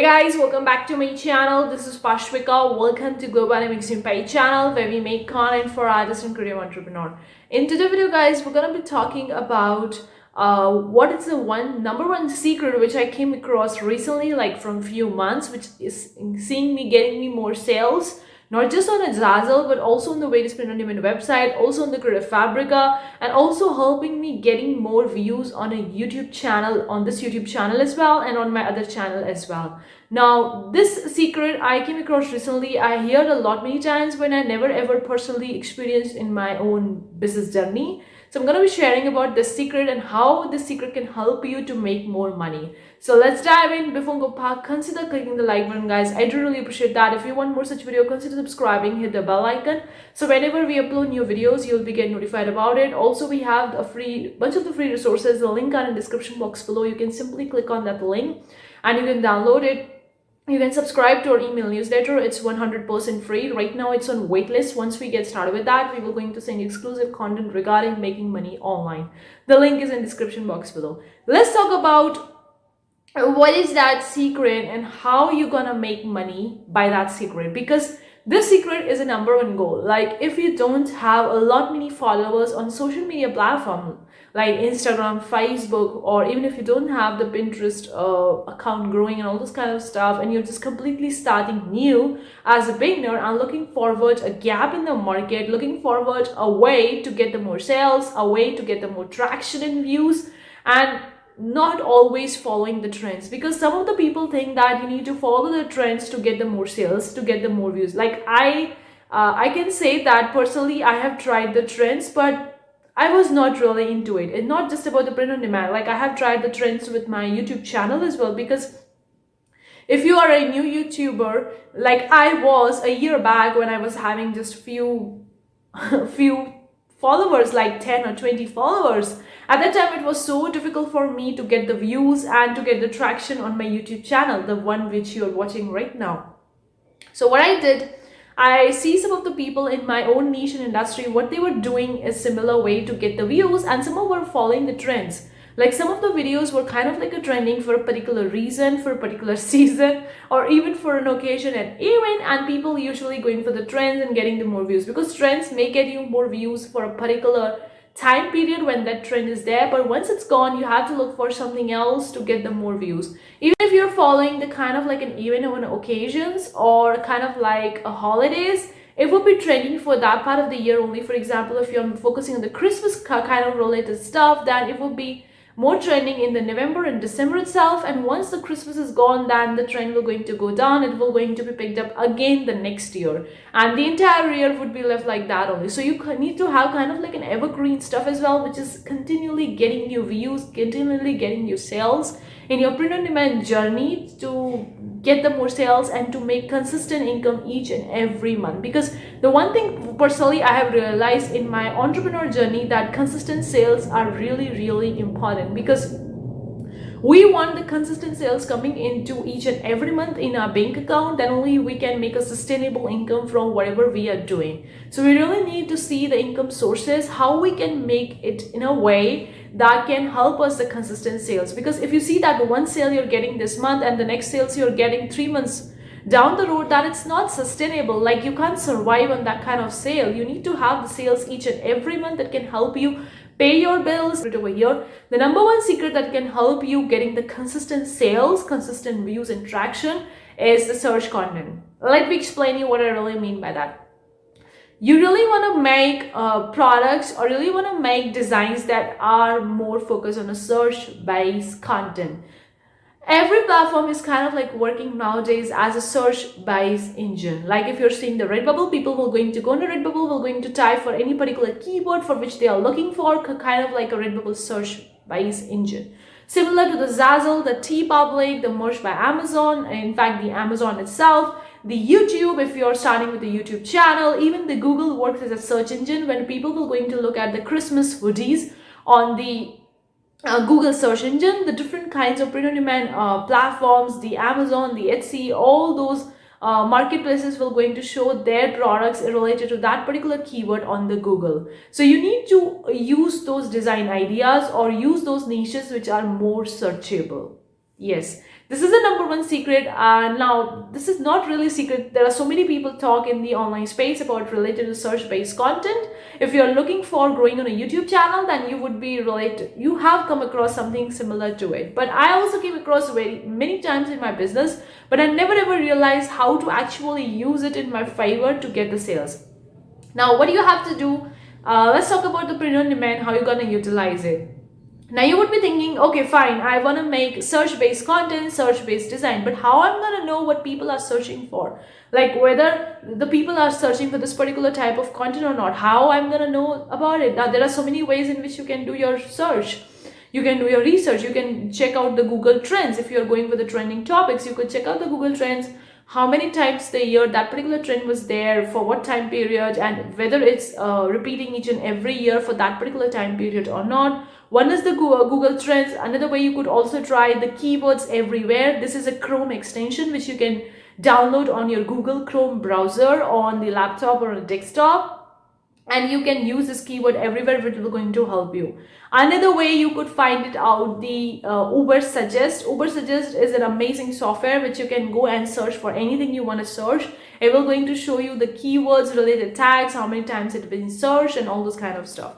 Guys, welcome back to my channel. This is Pashwika. Welcome to Global Animation Page channel where we make content for artists and creative entrepreneur. In today's video, guys, we're gonna be talking about what is the number one secret which I came across recently, like from few months, which is getting me more sales. Not just on a Zazzle, but also on the Various Print on Demand website, also on the Creative Fabrica, and also helping me getting more views on a YouTube channel, on this YouTube channel as well, and on my other channel as well. Now, this secret I came across recently. I hear a lot many times when I never ever personally experienced in my own business journey. So I'm going to be sharing about this secret and how this secret can help you to make more money. So let's dive in. Before we go back, consider clicking the like button, guys. I do really appreciate that. If you want more such video, consider subscribing, hit the bell icon. So whenever we upload new videos, you'll be getting notified about it. Also, we have a bunch of the free resources. The link are in the description box below. You can simply click on that link and you can download it. You can subscribe to our email newsletter. It's 100% free. Right now, it's on waitlist. Once we get started with that, we will going to send you exclusive content regarding making money online. The link is in the description box below. Let's talk about what is that secret and how you're gonna make money by that secret, because this secret is a number one goal. Like, if you don't have a lot many followers on social media platform like Instagram, Facebook, or even if you don't have the Pinterest account growing and all this kind of stuff, and you're just completely starting new as a beginner and looking forward a gap in the market, looking forward a way to get the more sales, a way to get the more traction and views, and not always following the trends, because some of the people think that you need to follow the trends to get the more sales, to get the more views. Like I can say that personally I have tried the trends, but I was not really into it. It's not just about the print on demand. Like, I have tried the trends with my YouTube channel as well, because if you are a new YouTuber, like I was a year back when I was having just few followers, like 10 or 20 followers. At that time, it was so difficult for me to get the views and to get the traction on my YouTube channel, the one which you are watching right now. So what I did, I see some of the people in my own niche and industry, what they were doing is similar way to get the views, and some were following the trends. Like, some of the videos were kind of like a trending for a particular reason, for a particular season, or even for an occasion and event, and people usually going for the trends and getting the more views, because trends may get you more views for a particular time period when that trend is there, but once it's gone, you have to look for something else to get the more views. Even if you're following the kind of like an event on occasions or kind of like a holidays, it will be trending for that part of the year only. For example, if you're focusing on the Christmas kind of related stuff, then it will be more trending in the November and December itself, and once the Christmas is gone, then the trend will going to go down. It will going to be picked up again the next year, and the entire year would be left like that only. So you need to have kind of like an evergreen stuff as well, which is continually getting you views, continually getting you sales in your print on demand journey, to get the more sales and to make consistent income each and every month. Because the one thing personally I have realized in my entrepreneur journey, that consistent sales are really important, because we want the consistent sales coming into each and every month in our bank account. Then only we can make a sustainable income from whatever we are doing. So we really need to see the income sources, how we can make it in a way that can help us the consistent sales. Because if you see that one sale you're getting this month and the next sales you're getting 3 months down the road, that it's not sustainable. Like, you can't survive on that kind of sale. You need to have the sales each and every month that can help you pay your bills. Right over here, the number one secret that can help you getting the consistent sales, consistent views and traction is the search content. Let me explain you what I really mean by that. You really want to make products, or really want to make designs that are more focused on a search-based content. Every platform is kind of like working nowadays as a search-based engine. Like, if you're seeing the Redbubble, people will going to go on the Redbubble, will going to type for any particular keyword for which they are looking for, kind of like a Redbubble search-based engine. Similar to the Zazzle, the Teepublic, the merged by Amazon, and in fact the Amazon itself, the YouTube, if you're starting with the YouTube channel, even the Google works as a search engine when people will going to look at the Christmas hoodies on the Google search engine. The different kinds of print on demand platforms, the Amazon, the Etsy, all those marketplaces will going to show their products related to that particular keyword on the Google. So you need to use those design ideas or use those niches which are more searchable. Yes, This is the number one secret. Now, this is not really secret. There are so many people talk in the online space about related to search-based content. If you're looking for growing on a YouTube channel, then you would be related. You have come across something similar to it. But I also came across very many times in my business, but I never ever realized how to actually use it in my favor to get the sales. Now, what do you have to do? Let's talk about the print on demand, how you're gonna utilize it. Now you would be thinking, okay, fine, I want to make search-based content, search-based design, but how I'm going to know what people are searching for? Like whether the people are searching for this particular type of content or not, how I'm going to know about it? Now there are so many ways in which you can do your search. You can do your research, you can check out the Google Trends. If you're going for the trending topics, you could check out the Google Trends, how many times the year that particular trend was there, for what time period, and whether it's repeating each and every year for that particular time period or not. One is the Google Trends. Another way you could also try the keywords everywhere. This is a Chrome extension which you can download on your Google Chrome browser on the laptop or a desktop. And you can use this keyword everywhere, which is going to help you. Another way you could find it out, the Ubersuggest. Ubersuggest is an amazing software which you can go and search for anything you want to search. It will going to show you the keywords, related tags, how many times it's been searched, and all those kind of stuff.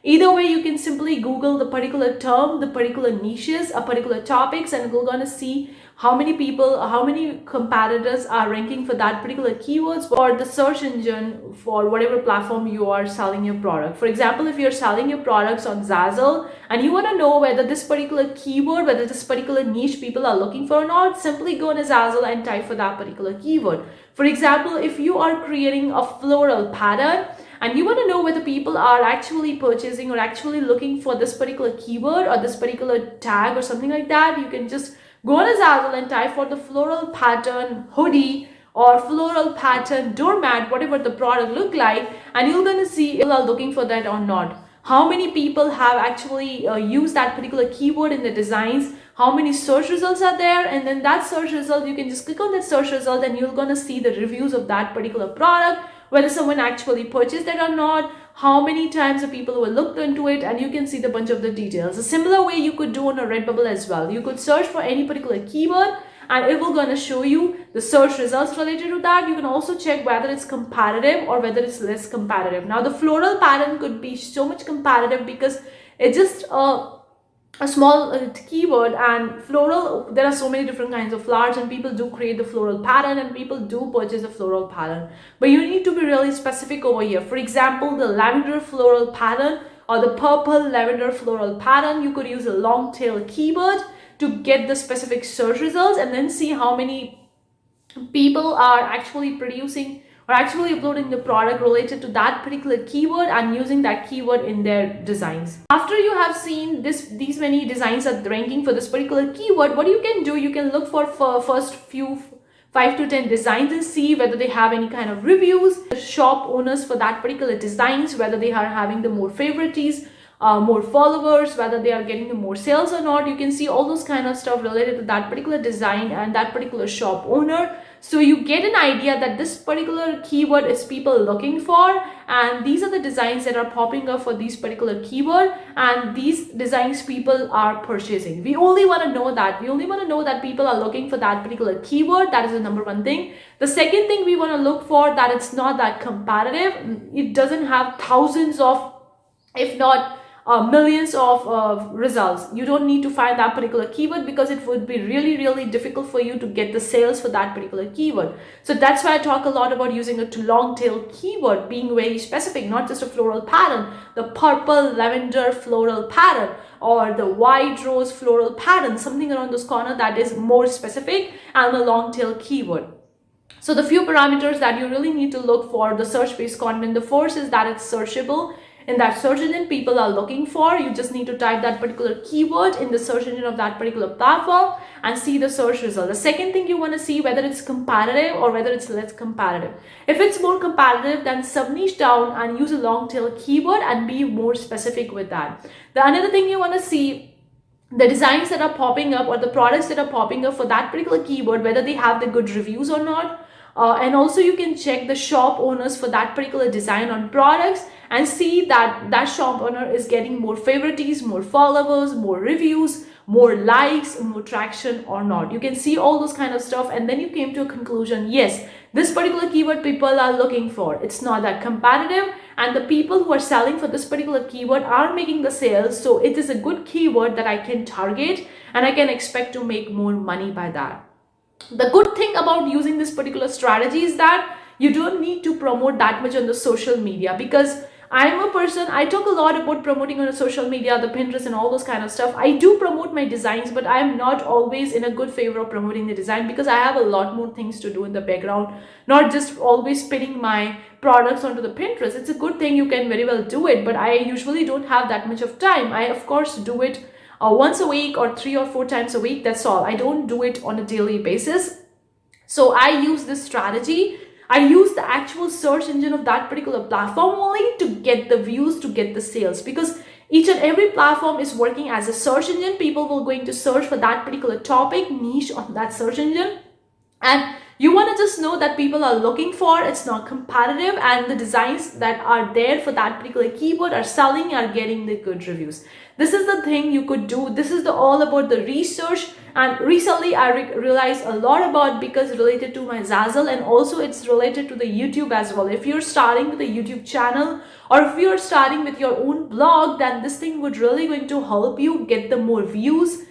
Either way, you can simply Google the particular term, the particular niches, a particular topics, and you're going to see how many people, how many competitors are ranking for that particular keywords or the search engine for whatever platform you are selling your product. For example, if you're selling your products on Zazzle and you want to know whether this particular keyword, whether this particular niche people are looking for or not, simply go on Zazzle and type for that particular keyword. For example, if you are creating a floral pattern and you want to know whether people are actually purchasing or actually looking for this particular keyword or this particular tag or something like that, you can just go on Zazzle and type for the floral pattern hoodie or floral pattern doormat, whatever the product look like, and you're going to see if people are looking for that or not. How many people have actually used that particular keyword in the designs, how many search results are there, and then that search result, you can just click on that search result and you're going to see the reviews of that particular product, whether someone actually purchased it or not, how many times the people who looked into it, and you can see the bunch of the details. A similar way you could do on a Redbubble as well. You could search for any particular keyword and it will gonna show you the search results related to that. You can also check whether it's competitive or whether it's less competitive. Now the floral pattern could be so much competitive because it's just a small keyword, and floral, there are so many different kinds of flowers and people do create the floral pattern and people do purchase a floral pattern, but you need to be really specific over here. For example, the lavender floral pattern or the purple lavender floral pattern, you could use a long tail keyword to get the specific search results and then see how many people are actually producing or actually uploading the product related to that particular keyword and using that keyword in their designs. After you have seen these many designs are ranking for this particular keyword, what you can do, you can look for first few 5 to 10 designs and see whether they have any kind of reviews, the shop owners for that particular designs, whether they are having the more favorites, more followers, whether they are getting the more sales or not. You can see all those kind of stuff related to that particular design and that particular shop owner. So you get an idea that this particular keyword is people looking for, and these are the designs that are popping up for these particular keyword, and these designs people are purchasing. We only want to know that. We only want to know that people are looking for that particular keyword. That is the number one thing. The second thing we want to look for, that it's not that competitive. It doesn't have thousands of, if not millions of results. You don't need to find that particular keyword because it would be really difficult for you to get the sales for that particular keyword. So that's why I talk a lot about using a long tail keyword, being very specific, not just a floral pattern, the purple lavender floral pattern or the white rose floral pattern, something around this corner that is more specific, and the long tail keyword. So the few parameters that you really need to look for the search-based content, the first is that it's searchable. In that search engine people are looking for, you just need to type that particular keyword in the search engine of that particular platform and see the search result. The second thing you want to see whether it's competitive or whether it's less competitive. If it's more competitive, then sub-niche down and use a long tail keyword and be more specific with that. The another thing you want to see, the designs that are popping up or the products that are popping up for that particular keyword, whether they have the good reviews or not. And also you can check the shop owners for that particular design on products and see that that shop owner is getting more favorites, more followers, more reviews, more likes, more traction or not. You can see all those kind of stuff, and then you came to a conclusion, yes, this particular keyword people are looking for. It's not that competitive, and the people who are selling for this particular keyword are making the sales, so it is a good keyword that I can target and I can expect to make more money by that. The good thing about using this particular strategy is that you don't need to promote that much on the social media, because I'm a person, I talk a lot about promoting on social media, the Pinterest and all those kind of stuff. I do promote my designs, but I'm not always in a good favor of promoting the design, because I have a lot more things to do in the background, not just always pinning my products onto the Pinterest. It's a good thing, you can very well do it, but I usually don't have that much of time. I of course do it once a week or 3 or 4 times a week. That's all. I don't do it on a daily basis. So I use this strategy. I use the actual search engine of that particular platform only to get the views, to get the sales, because each and every platform is working as a search engine. People will going to search for that particular topic, niche on that search engine, and you want to just know that people are looking for, it's not competitive, and the designs that are there for that particular keyword are selling, are getting the good reviews. This is the thing you could do. This is all about the research, and recently I realized a lot about, because related to my Zazzle, and also it's related to the YouTube as well. If you're starting with a YouTube channel, or if you're starting with your own blog, then this thing would really going to help you get the more views,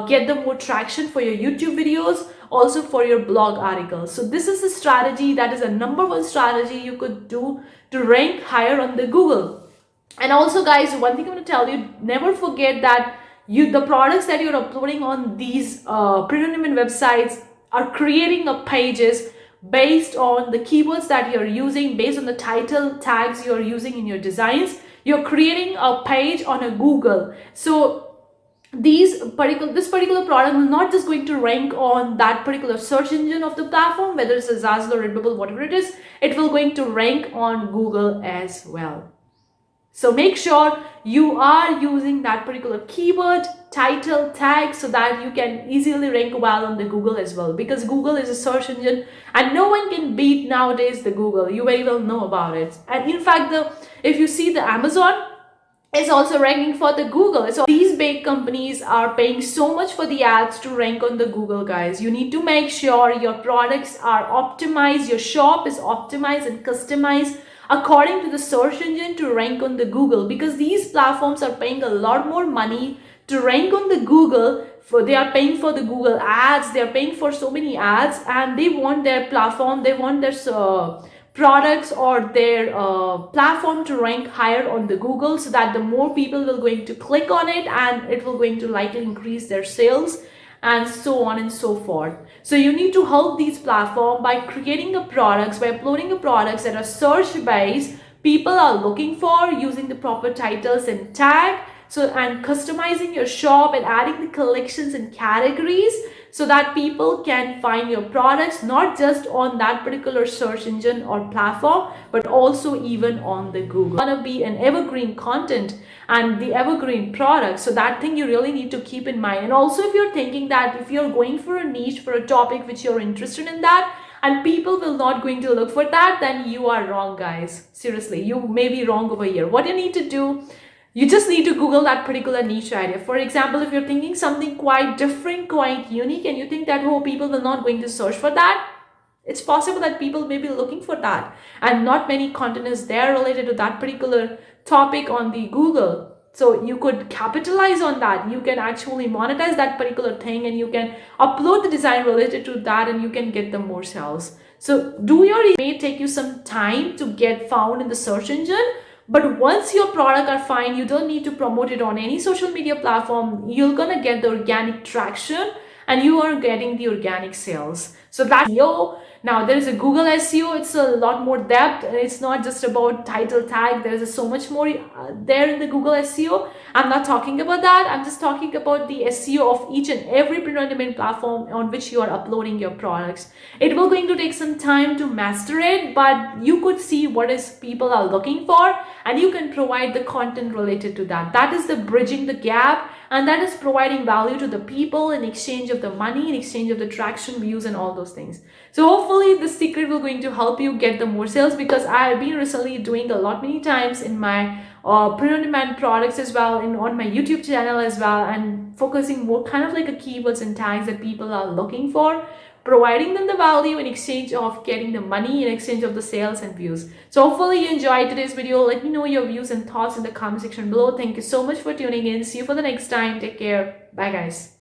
get the more traction for your YouTube videos, also for your blog articles. So this is a strategy that is a #1 strategy you could do to rank higher on the Google. And also guys, one thing I'm going to tell you, never forget that the products that you're uploading on these print-on-demand websites are creating a pages based on the keywords that you're using, based on the title tags you're using in your designs. You're creating a page on a Google. So this particular product will not just going to rank on that particular search engine of the platform, whether it's a Zazzle or Redbubble, whatever it is, it will going to rank on Google as well. So make sure you are using that particular keyword, title, tag, so that you can easily rank well on the Google as well, because Google is a search engine and no one can beat nowadays the Google. You very well know about it. And in fact, if you see the Amazon, is also ranking for the Google. So these big companies are paying so much for the ads to rank on the Google, guys. You need to make sure your products are optimized, your shop is optimized and customized according to the search engine to rank on the Google, because these platforms are paying a lot more money to rank on the Google. They are paying for the Google ads, they are paying for so many ads, and they want their platform, they want their products or their platform to rank higher on the Google, so that the more people will going to click on it, and it will going to likely increase their sales, and so on and so forth. So you need to help these platforms by creating the products, by uploading the products that are search based, people are looking for, using the proper titles and tag, and customizing your shop and adding the collections and categories, so that people can find your products not just on that particular search engine or platform, but also even on the Google. You want to be an evergreen content and the evergreen product. So that thing you really need to keep in mind. And also, if you're thinking that if you're going for a niche, for a topic which you're interested in that, and people will not going to look for that, then you are wrong, guys. Seriously, you may be wrong over here. What you need to do, you just need to Google that particular niche area. For example, if you're thinking something quite different, quite unique, and you think that, oh, people will not going to search for that, it's possible that people may be looking for that, and not many content is there related to that particular topic on the Google. So you could capitalize on that. You can actually monetize that particular thing, and you can upload the design related to that, and you can get the more sales. So it may take you some time to get found in the search engine, but once your product are fine, you don't need to promote it on any social media platform. You're gonna get the organic traction, and you are getting the organic sales. So that's SEO. Now there is a Google SEO. It's a lot more depth. It's not just about title tag. There's so much more there in the Google SEO. I'm not talking about that. I'm just talking about the SEO of each and every print-on-demand platform on which you are uploading your products. It will going to take some time to master it, but you could see what is people are looking for, and you can provide the content related to that. That is the bridging the gap and that is providing value to the people in exchange of the money, in exchange of the traction, views, and all those things. So hopefully this secret will going to help you get the more sales, because I have been recently doing a lot many times in my print on demand products as well, on my YouTube channel as well, and focusing more kind of like a keywords and tags that people are looking for, providing them the value in exchange of getting the money, in exchange of the sales and views. So hopefully you enjoyed today's video. Let me know your views and thoughts in the comment section below. Thank you so much for tuning in. See you for the next time. Take care. Bye guys.